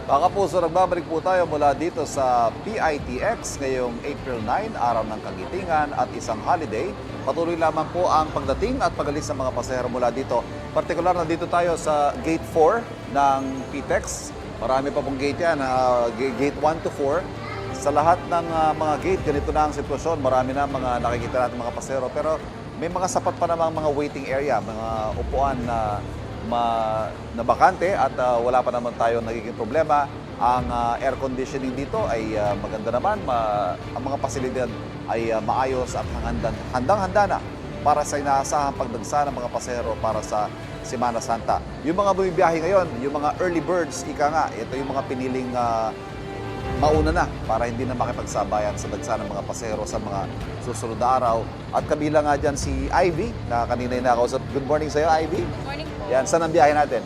Mga kapuso, nagbabalik po tayo mula dito sa PITX ngayong April 9, araw ng Kagitingan at isang holiday. Patuloy lamang po ang pagdating at pag-alis ng mga pasahero mula dito. Partikular na dito tayo sa Gate 4 ng PITX. Marami pa pong gate yan, Gate 1 to 4. Sa lahat ng mga gate, ganito na ang sitwasyon. Marami na mga nakikita natin mga pasahero. Pero may mga sapat pa namang mga waiting area, mga upuan na bakante at wala pa naman tayo nagiging problema. Ang air conditioning dito ay maganda naman. Ang mga pasilidad ay maayos at handang-handa na para sa inaasahang pagdagsa ng mga pasahero para sa Semana Santa. Yung mga bumibiyahe ngayon, yung mga early birds, ika nga, ito yung mga piniling mauna na para hindi na makipagsabayan sa dagsa ng mga pasahero sa mga susunod na araw. At kabila nga dyan si Ivy, na kanina yung nakausap. Good morning sa'yo, Ivy. Good morning po. Yan, saan ang biyahe natin?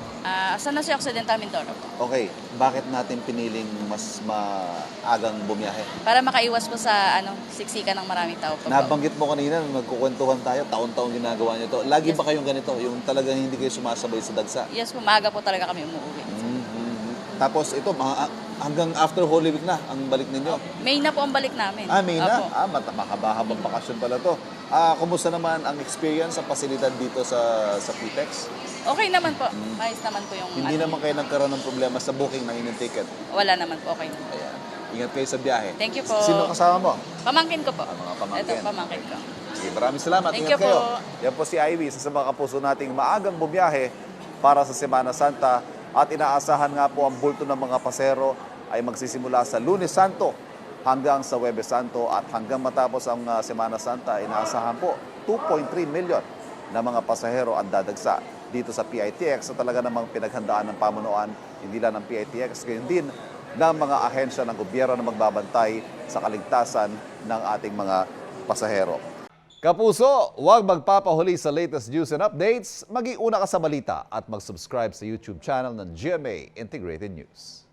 Saan na si Occidental Mindoro po? Okay, bakit natin piniling mas maagang bumiyahe? Para makaiwas po sa siksikan ng maraming tao po. Nabanggit mo kanina, nagkukwentuhan tayo, taon-taon ginagawa nyo to. Lagi ba kayong ganito? Yung talagang hindi kayo sumasabay sa dagsa? Yes po, maaga po talaga kami umuwi. Tapos ito, hanggang after Holy Week na ang balik ninyo? May na po ang balik namin. May na? Opo. Mahaba-habang bakasyon pala to. Kumusta naman ang experience sa pasilidad dito sa PITX? Okay naman po. Maayos naman po yung Hindi naman kayo nagkaroon ng problema sa booking ng inyong ticket? Wala naman po, okay naman. Ayan. Ingat kayo sa biyahe. Thank you po. Sino kasama mo? Pamangkin ko po. Mga pamangkin. Ito, pamangkin ko. Sige, maraming salamat. Thank Ingat you kayo. po. Yan po si Ivy, isa sa mga kapuso nating maagang bumiyahe para sa Semana Santa. At inaasahan nga po ang bulto ng mga pasero ay magsisimula sa Lunes Santo hanggang sa Huwebes Santo at hanggang matapos ang Semana Santa, inaasahan po 2.3 million na mga pasahero ang dadagsa dito sa PITX. So talaga namang pinaghandaan ng pamunuan, hindi lang ng PITX, gayon din ng mga ahensya ng gobyerno na magbabantay sa kaligtasan ng ating mga pasahero. Kapuso, huwag magpapahuli sa latest news and updates. Mag-iuna ka sa balita at mag-subscribe sa YouTube channel ng GMA Integrated News.